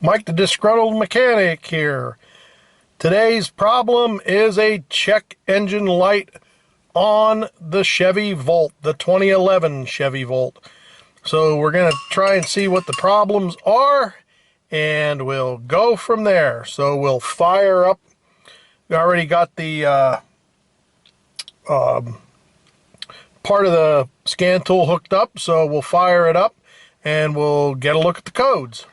Mike the Disgruntled Mechanic here. Today's problem is a check engine light on the Chevy Volt, the 2011 Chevy Volt. So we're going to try and see what the problems are, and we'll go from there. So we'll fire up. We already got the part of the scan tool hooked up, so we'll fire it up and we'll get a look at the codes.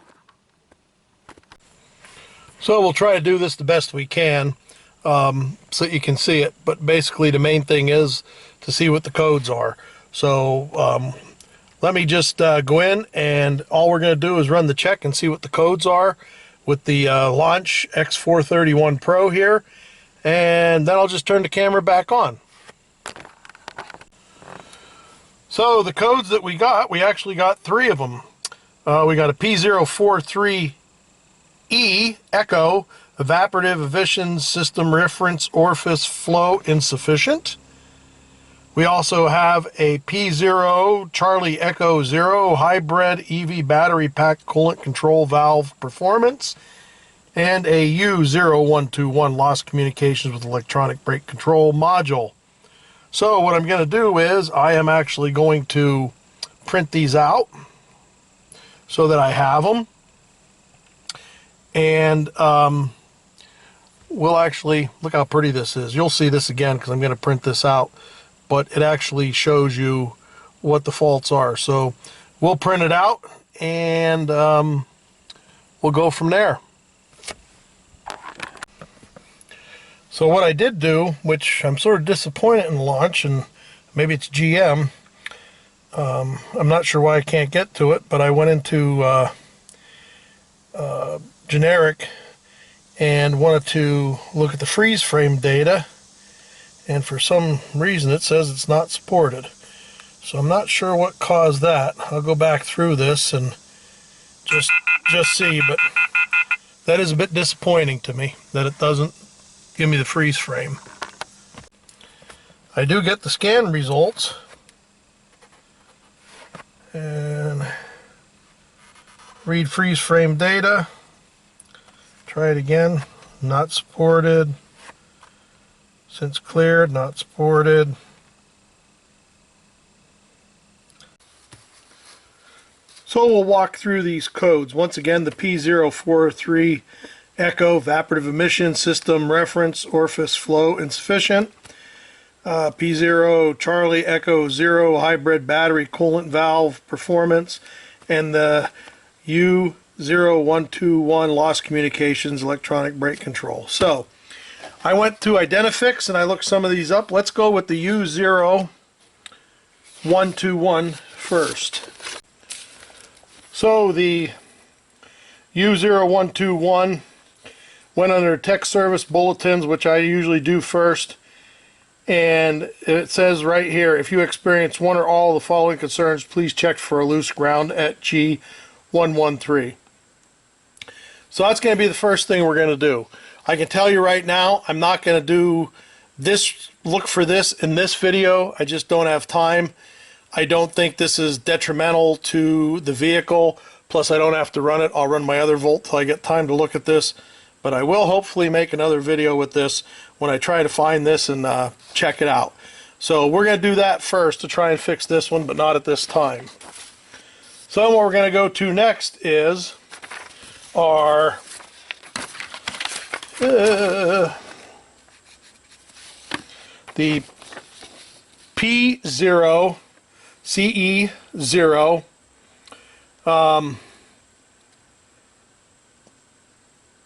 So we'll try to do this the best we can so you can see it, but basically the main thing is to see what the codes are. So let me just go in, and all we're going to do is run the check and see what the codes are with the Launch X431 Pro here, and then I'll just turn the camera back on. So the codes that we actually got three of them. We got a P043E Echo Evaporative Emission System Reference Orifice Flow Insufficient. We also have a P0 Charlie Echo 0 Hybrid EV Battery Pack Coolant Control Valve Performance, and a U0121 Lost Communications with Electronic Brake Control Module. So what I'm going to do is I am actually going to print these out so that I have them. And we'll actually, look how pretty this is. You'll see this again because I'm going to print this out, but it actually shows you what the faults are. So we'll print it out, and we'll go from there. So what I did do, which I'm sort of disappointed in Launch, and maybe it's GM, I'm not sure why I can't get to it, but I went into generic and wanted to look at the freeze frame data, and for some reason it says it's not supported. So I'm not sure what caused that. I'll go back through this and just see, but that is a bit disappointing to me that it doesn't give me the freeze frame. I do get the scan results, and read freeze frame data. Try it again. Not supported. Since cleared, not supported. So we'll walk through these codes. Once again, the P043 Echo Evaporative Emission System Reference Orifice Flow Insufficient. P0 Charlie Echo 0 Hybrid Battery Coolant Valve Performance, and the U0121 Lost Communications Electronic Brake Control. So I went to Identifix and I looked some of these up. Let's go with the U0121 first. So the U0121 went under Tech Service Bulletins, which I usually do first. And it says right here, if you experience one or all of the following concerns, please check for a loose ground at G113. So that's going to be the first thing we're going to do. I can tell you right now, I'm not going to do this, look for this in this video. I just don't have time. I don't think this is detrimental to the vehicle. Plus, I don't have to run it. I'll run my other Volt till I get time to look at this. But I will hopefully make another video with this when I try to find this and check it out. So we're going to do that first to try and fix this one, but not at this time. So what we're going to go to next is our the P0 CE0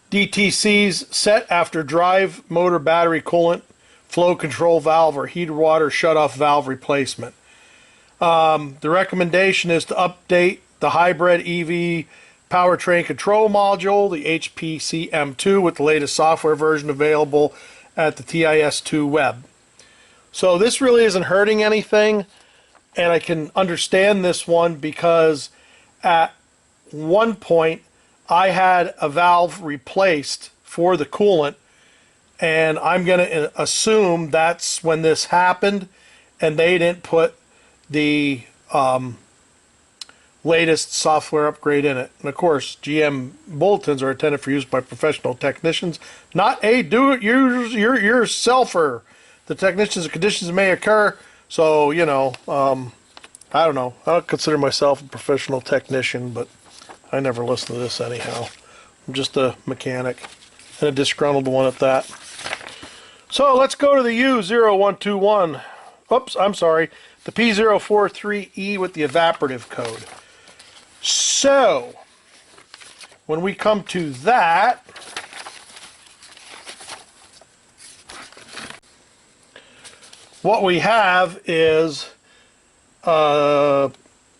DTCs set after drive motor battery coolant flow control valve or heater water shutoff valve replacement. The recommendation is to update the hybrid EV powertrain control module, the HPCM2, with the latest software version available at the TIS2 web. So this really isn't hurting anything, and I can understand this one because at one point I had a valve replaced for the coolant, and I'm going to assume that's when this happened, and they didn't put the latest software upgrade in it. And of course, GM bulletins are intended for use by professional technicians, not a do-it-yourselfer. The technicians and conditions may occur, so, you know, I don't know. I don't consider myself a professional technician, but I never listen to this anyhow. I'm just a mechanic, and a disgruntled one at that. So let's go to the U0121. Oops, I'm sorry. The P043E with the evaporative code. So, when we come to that, what we have is the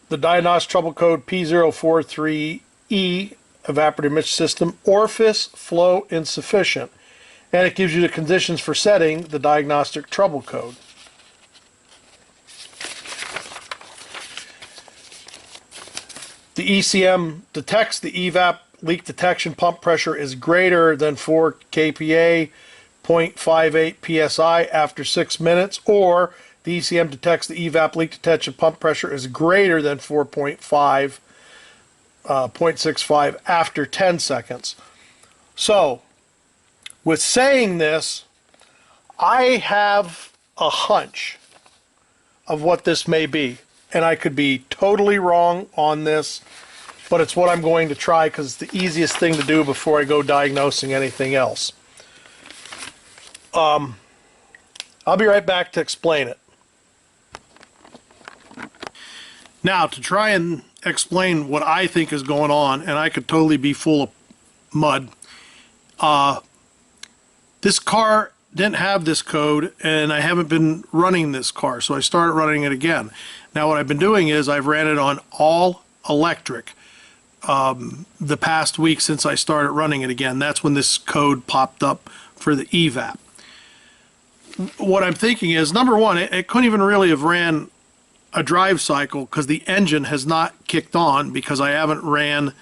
diagnostic trouble code P043E, evaporative mix system, orifice flow insufficient. And it gives you the conditions for setting the diagnostic trouble code. The ECM detects the evap leak detection pump pressure is greater than 4 kPa, 0.58 psi after 6 minutes, or the ECM detects the evap leak detection pump pressure is greater than 0.65 after 10 seconds. So, with saying this, I have a hunch of what this may be. And I could be totally wrong on this, but it's what I'm going to try because it's the easiest thing to do before I go diagnosing anything else. I'll be right back to explain it. Now, to try and explain what I think is going on, and I could totally be full of mud, this car didn't have this code, and I haven't been running this car, so I started running it again. Now what I've been doing is I've ran it on all electric the past week since I started running it again. That's when this code popped up for the evap. What I'm thinking is, number one, it couldn't even really have ran a drive cycle because the engine has not kicked on because I haven't ran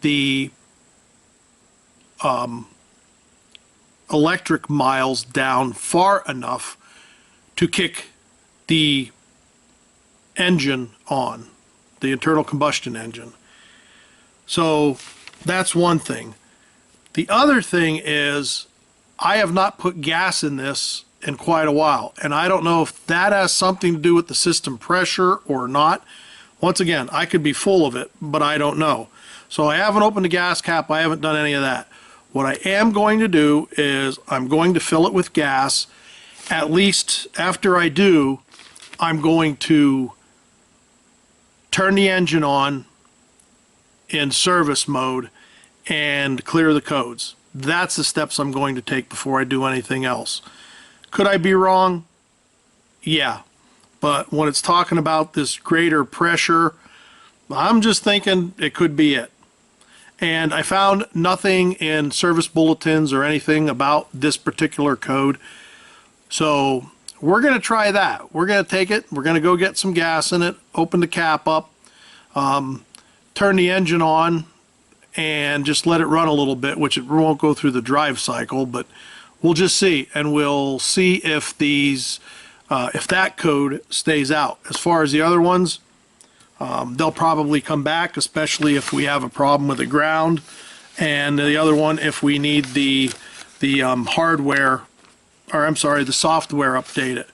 the electric miles down far enough to kick the engine on, the internal combustion engine. So that's one thing. The other thing is I have not put gas in this in quite a while, and I don't know if that has something to do with the system pressure or not. Once again, I could be full of it, but I don't know. So I haven't opened the gas cap. I haven't done any of that. What I am going to do is I'm going to fill it with gas. At least after I do, I'm going to turn the engine on in service mode and clear the codes. That's the steps I'm going to take before I do anything else. Could I be wrong? Yeah. But when it's talking about this greater pressure, I'm just thinking it could be it. And I found nothing in service bulletins or anything about this particular code. So we're going to try that. We're going to take it, we're going to go get some gas in it, open the cap up, turn the engine on, and just let it run a little bit, which it won't go through the drive cycle, but we'll just see. And we'll see if these, if that code stays out. As far as the other ones, they'll probably come back, especially if we have a problem with the ground. And the other one, if we need the hardware, or I'm sorry, the software updated.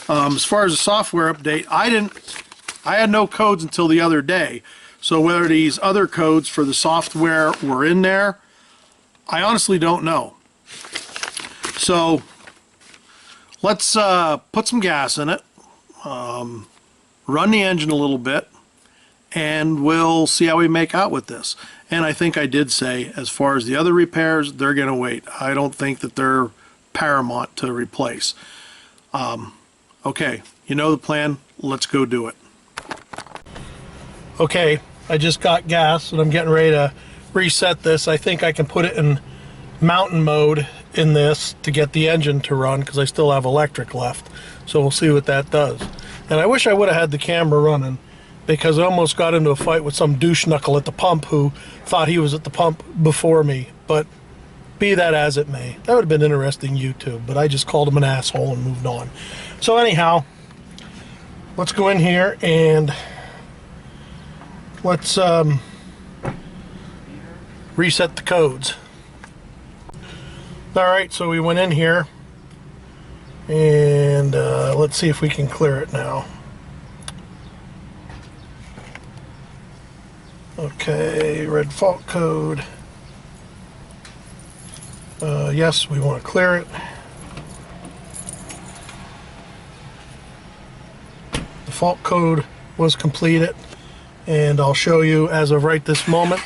As far as the software update, I had no codes until the other day. So whether these other codes for the software were in there, I honestly don't know. So let's put some gas in it, run the engine a little bit, and we'll see how we make out with this. And I think I did say, as far as the other repairs, they're going to wait. I don't think that they're paramount to replace. Okay, you know the plan. Let's go do it. Okay, I just got gas and I'm getting ready to reset this. I think I can put it in mountain mode in this to get the engine to run because I still have electric left. So we'll see what that does. And I wish I would have had the camera running because I almost got into a fight with some douche knuckle at the pump who thought he was at the pump before me. But be that as it may, that would have been interesting YouTube, but I just called him an asshole and moved on. So anyhow, let's go in here and let's reset the codes. Alright, so we went in here and let's see if we can clear it now. Okay, red fault code. Yes, we want to clear it. The fault code was completed, and I'll show you as of right this moment,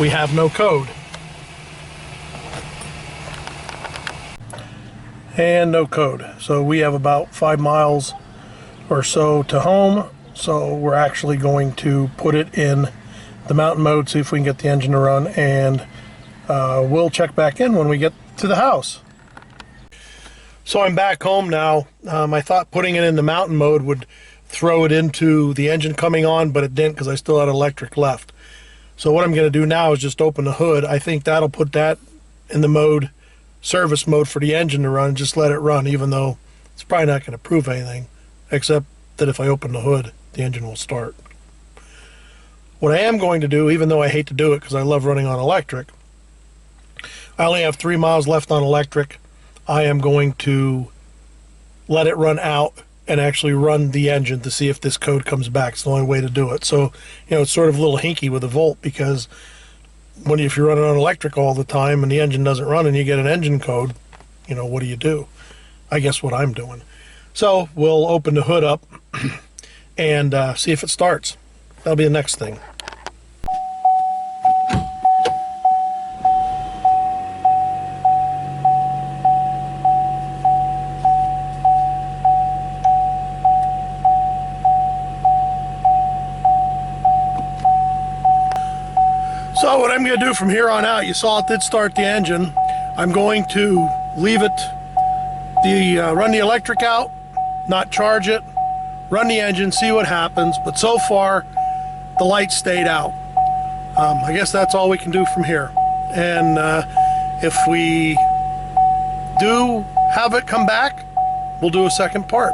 we have no code. And no code. So we have about 5 miles or so to home, so we're actually going to put it in the mountain mode, see if we can get the engine to run, and we'll check back in when we get to the house. So I'm back home now. I thought putting it in the mountain mode would throw it into the engine coming on, but it didn't because I still had electric left. So what I'm going to do now is just open the hood. I think that'll put that in the mode, service mode for the engine to run, just let it run, even though it's probably not going to prove anything, except that if I open the hood, the engine will start. What I am going to do, even though I hate to do it because I love running on electric, I only have 3 miles left on electric. I am going to let it run out and actually run the engine to see if this code comes back. It's the only way to do it. So, you know, it's sort of a little hinky with a Volt, because if you're running on electric all the time and the engine doesn't run and you get an engine code, you know, what do you do? I guess what I'm doing. So we'll open the hood up and see if it starts. That'll be the next thing. So what I'm going to do from here on out, you saw it did start the engine. I'm going to leave it, run the electric out, not charge it, run the engine, see what happens. But so far, the light stayed out. I guess that's all we can do from here. And if we do have it come back, we'll do a second part.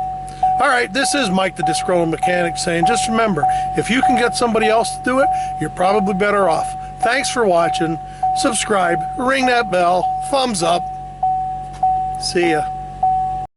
All right, this is Mike the Disgruntled Mechanic saying, just remember, if you can get somebody else to do it, you're probably better off. Thanks for watching. Subscribe, ring that bell, thumbs up. See ya.